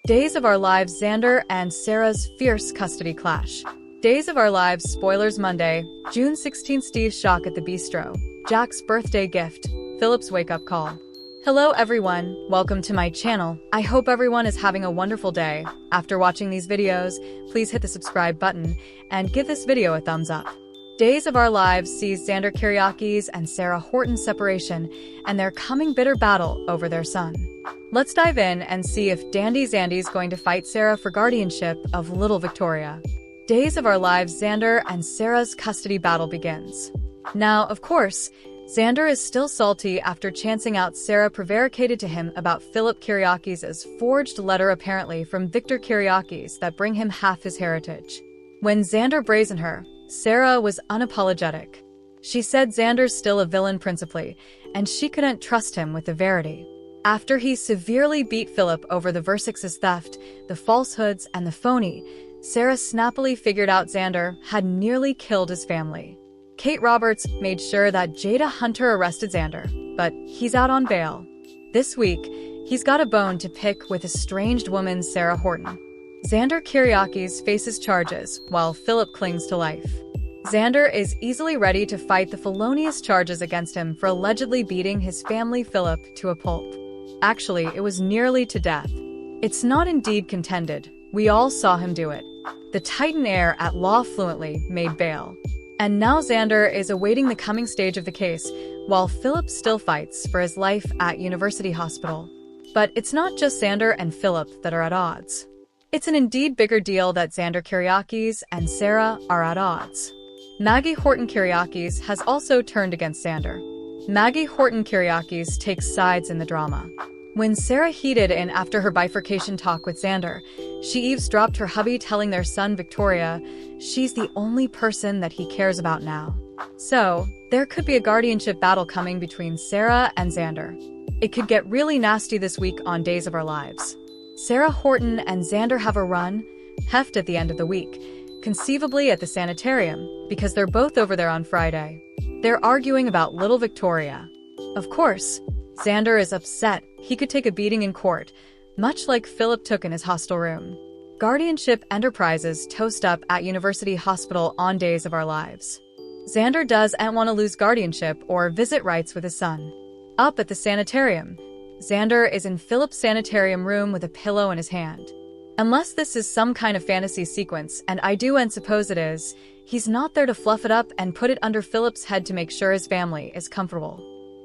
Days of Our Lives Xander and Sarah's fierce custody clash. Days of Our Lives spoilers Monday, June 16. Steve's shock at the bistro. Jack's birthday gift. Philip's wake-up call. Hello everyone, welcome to my channel. I hope everyone is having a wonderful day. After watching these videos, please hit the subscribe button and give this video a thumbs up. Days of Our Lives sees Xander Kyriakis and Sarah Horton's separation and their coming bitter battle over their son. Let's dive in and see if Dandy Xandy's going to fight Sarah for guardianship of little Victoria. Days of Our Lives Xander and Sarah's custody battle begins. Now, of course, Xander is still salty after chancing out Sarah prevaricated to him about Philip Kyriakis' forged letter apparently from Victor Kyriakis that bring him half his heritage. When Xander brazened her, Sarah was unapologetic. She said Xander's still a villain principally, and she couldn't trust him with the verity. After he severely beat Philip over the Versix's theft, the falsehoods, and the phony, Sarah snappily figured out Xander had nearly killed his family. Kate Roberts made sure that Jada Hunter arrested Xander, but he's out on bail. This week, he's got a bone to pick with estranged woman Sarah Horton. Xander Kyriakis faces charges, while Philip clings to life. Xander is easily ready to fight the felonious charges against him for allegedly beating his family Philip to a pulp. Actually, it was nearly to death. It's not indeed contended. We all saw him do it. The Titan heir at law fluently made bail. And now Xander is awaiting the coming stage of the case, while Philip still fights for his life at University Hospital. But it's not just Xander and Philip that are at odds. It's an indeed bigger deal that Xander Kyriakis and Sarah are at odds. Maggie Horton Kyriakis has also turned against Xander. Maggie Horton Kyriakis takes sides in the drama. When Sarah heated in after her bifurcation talk with Xander, she eavesdropped her hubby telling their son Victoria she's the only person that he cares about now. So, there could be a guardianship battle coming between Sarah and Xander. It could get really nasty this week on Days of Our Lives. Sarah Horton and Xander have a heft at the end of the week, conceivably at the sanitarium, because they're both over there on Friday. They're arguing about little Victoria. Of course, Xander is upset. He could take a beating in court, much like Philip took in his hostel room. Guardianship Enterprises toast up at University Hospital on Days of Our Lives. Xander doesn't want to lose guardianship or visit rights with his son. Up at the sanitarium, Xander is in Philip's sanitarium room with a pillow in his hand. Unless this is some kind of fantasy sequence, and I do and suppose it is, he's not there to fluff it up and put it under Philip's head to make sure his family is comfortable.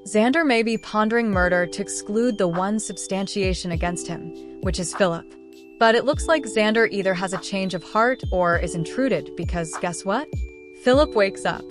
Xander may be pondering murder to exclude the one substantiation against him, which is Philip. But it looks like Xander either has a change of heart or is intruded because guess what? Philip wakes up.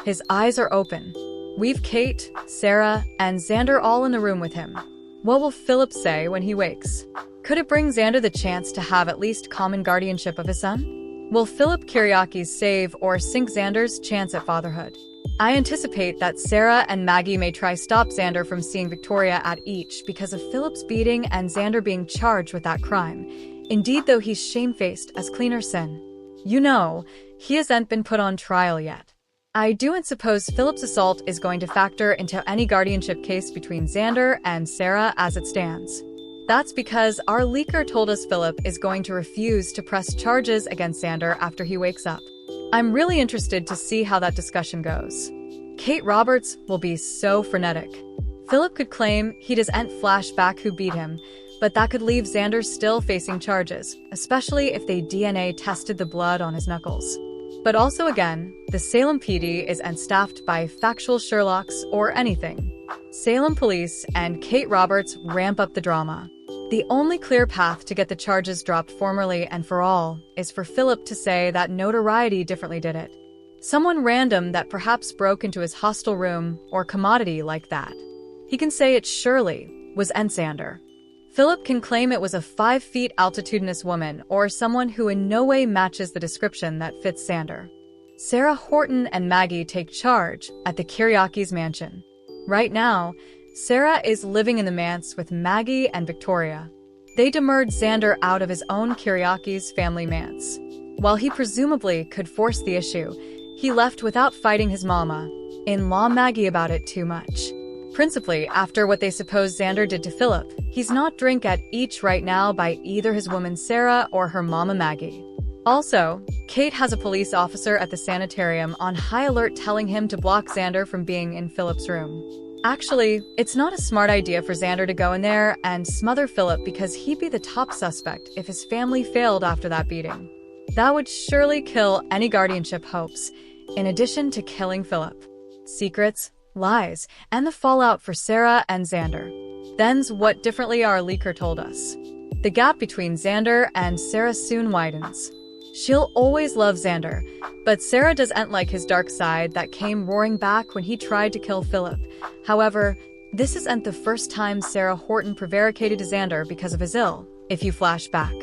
His eyes are open. We've Kate, Sarah, and Xander all in the room with him. What will Philip say when he wakes? Could it bring Xander the chance to have at least common guardianship of his son? Will Philip Kyriakis save or sink Xander's chance at fatherhood? I anticipate that Sarah and Maggie may try stop Xander from seeing Victoria at each because of Philip's beating and Xander being charged with that crime. Indeed, though he's shamefaced as cleaner sin. You know, he hasn't been put on trial yet. I do and suppose Philip's assault is going to factor into any guardianship case between Xander and Sarah as it stands. That's because our leaker told us Philip is going to refuse to press charges against Xander after he wakes up. I'm really interested to see how that discussion goes. Kate Roberts will be so frenetic. Philip could claim he doesn't flash back who beat him, but that could leave Xander still facing charges, especially if they DNA tested the blood on his knuckles. But also again, the Salem PD isn't staffed by factual Sherlocks or anything. Salem police and Kate Roberts ramp up the drama. The only clear path to get the charges dropped formally and for all is for Philip to say that notoriety differently did it. Someone random that perhaps broke into his hostel room or commodity like that. He can say it surely was Xander. Philip can claim it was a 5 feet altitudinous woman or someone who in no way matches the description that fits Xander. Sarah Horton and Maggie take charge at the Kyriakis mansion. Right now, Sarah is living in the manse with Maggie and Victoria. They demurred Xander out of his own Kyriakis family manse. While he presumably could force the issue, he left without fighting his mama-in-law Maggie about it too much. principally after what they suppose Xander did to Philip. He's not drink at each right now by either his woman Sarah or her mama Maggie. Also, Kate has a police officer at the sanitarium on high alert telling him to block Xander from being in Philip's room. Actually, it's not a smart idea for Xander to go in there and smother Philip because he'd be the top suspect if his family failed after that beating. That would surely kill any guardianship hopes, in addition to killing Philip. Secrets, lies, and the fallout for Sarah and Xander. Then's what differently our leaker told us. The gap between Xander and Sarah soon widens. She'll always love Xander, but Sarah doesn't like his dark side that came roaring back when he tried to kill Philip. However, this isn't the first time Sarah Horton prevaricated to Xander because of his ill, if you flash back.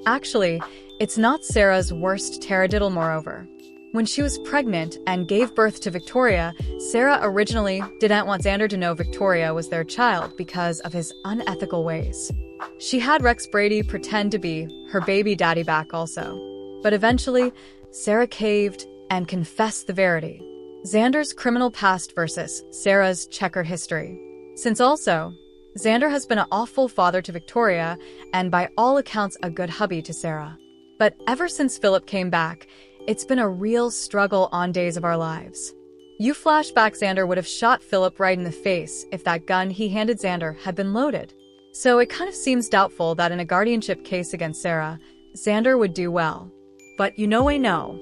Actually, it's not Sarah's worst taradiddle moreover. When she was pregnant and gave birth to Victoria, Sarah originally didn't want Xander to know Victoria was their child because of his unethical ways. She had Rex Brady pretend to be her baby daddy back also. But eventually, Sarah caved and confessed the verity. Xander's criminal past versus Sarah's checkered history. Since also, Xander has been an awful father to Victoria and by all accounts a good hubby to Sarah. But ever since Philip came back, it's been a real struggle on Days of Our Lives. You flash back, Xander would have shot Philip right in the face if that gun he handed Xander had been loaded. So it kind of seems doubtful that in a guardianship case against Sarah, Xander would do well. But you know I know.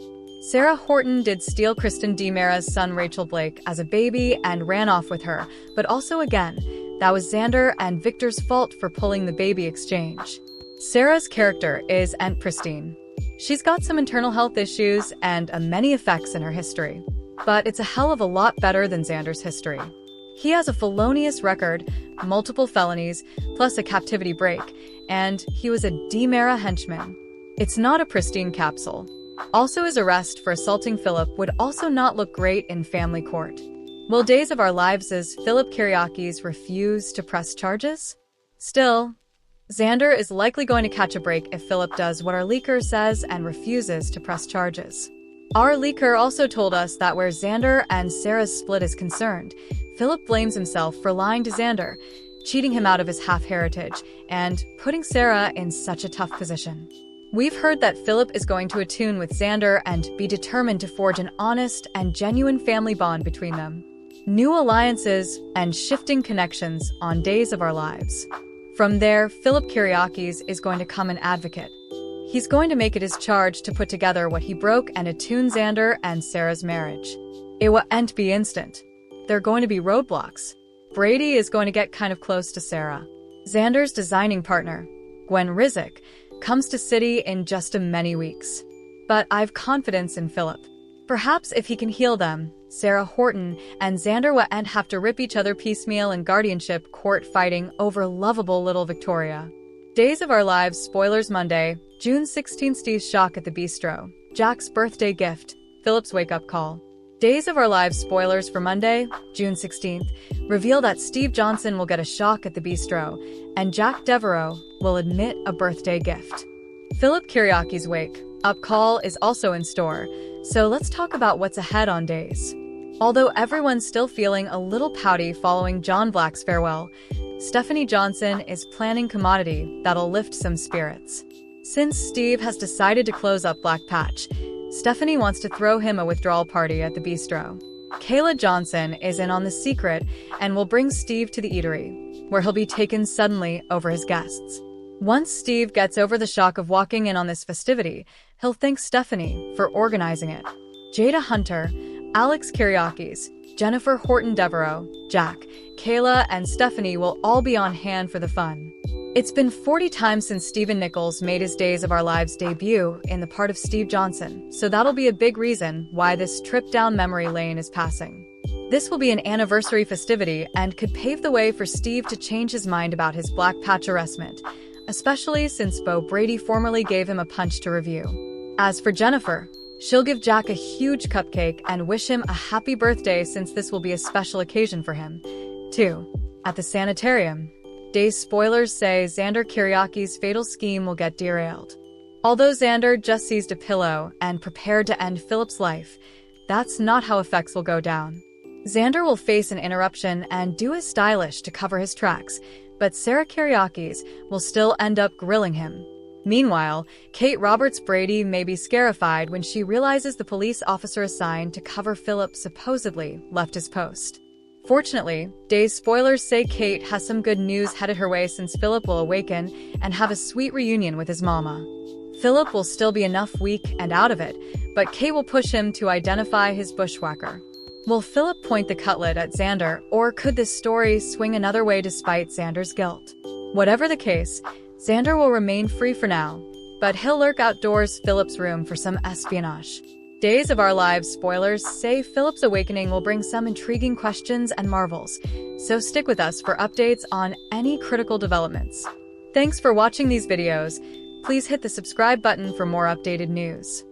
Sarah Horton did steal Kristen DiMera's son Rachel Blake as a baby and ran off with her, but also again, that was Xander and Victor's fault for pulling the baby exchange. Sarah's character is pristine. She's got some internal health issues and many effects in her history. But it's a hell of a lot better than Xander's history. He has a felonious record, multiple felonies, plus a captivity break, and he was a DiMera henchman. It's not a pristine capsule. Also, his arrest for assaulting Philip would also not look great in family court. Will Days of Our Lives' Philip Kiriakis refuse to press charges? Still, Xander is likely going to catch a break if Philip does what our leaker says and refuses to press charges. Our leaker also told us that where Xander and Sarah's split is concerned, Philip blames himself for lying to Xander, cheating him out of his half-heritage, and putting Sarah in such a tough position. We've heard that Philip is going to attune with Xander and be determined to forge an honest and genuine family bond between them. New alliances and shifting connections on Days of Our Lives. From there, Philip Kiriakis is going to come an advocate. He's going to make it his charge to put together what he broke and attune Xander and Sarah's marriage. It won't be instant. There are going to be roadblocks. Brady is going to get kind of close to Sarah. Xander's designing partner, Gwen Rizek, comes to City in just a many weeks. But I've confidence in Philip. Perhaps if he can heal them, Sarah Horton and Xander won't have to rip each other piecemeal in guardianship court fighting over lovable little Victoria. Days of Our Lives spoilers Monday, June 16th. Steve's shock at the bistro, Jack's birthday gift, Philip's wake-up call. Days of Our Lives spoilers for Monday, June 16th, reveal that Steve Johnson will get a shock at the bistro, and Jack Devereaux will admit a birthday gift. Philip Kiriakis' wake-up call is also in store, so let's talk about what's ahead on Days. Although everyone's still feeling a little pouty following John Black's farewell, Stephanie Johnson is planning commodity that'll lift some spirits. Since Steve has decided to close up Black Patch, Stephanie wants to throw him a withdrawal party at the bistro. Kayla Johnson is in on the secret and will bring Steve to the eatery, where he'll be taken suddenly over his guests. Once Steve gets over the shock of walking in on this festivity, he'll thank Stephanie for organizing it. Jada Hunter, Alex Kiriakis, Jennifer Horton Devereaux, Jack, Kayla, and Stephanie will all be on hand for the fun. It's been 40 times since Stephen Nichols made his Days of Our Lives debut in the part of Steve Johnson, so that'll be a big reason why this trip down memory lane is passing. This will be an anniversary festivity and could pave the way for Steve to change his mind about his Black Patch arrestment, especially since Bo Brady formally gave him a punch to review. As for Jennifer, she'll give Jack a huge cupcake and wish him a happy birthday since this will be a special occasion for him, too. At the sanitarium, Days spoilers say Xander Kiriakis' fatal scheme will get derailed. Although Xander just seized a pillow and prepared to end Philip's life, that's not how effects will go down. Xander will face an interruption and do his stylish to cover his tracks, but Sarah Kyriakis will still end up grilling him. Meanwhile, Kate Roberts Brady may be scarified when she realizes the police officer assigned to cover Philip supposedly left his post. Fortunately, Days spoilers say Kate has some good news headed her way since Philip will awaken and have a sweet reunion with his mama. Philip will still be enough weak and out of it, but Kate will push him to identify his bushwhacker. Will Philip point the cutlass at Xander, or could this story swing another way despite Xander's guilt? Whatever the case, Xander will remain free for now, but he'll lurk outdoors Philip's room for some espionage. Days of Our Lives spoilers say Philip's awakening will bring some intriguing questions and marvels, so stick with us for updates on any critical developments. Thanks for watching these videos. Please hit the subscribe button for more updated news.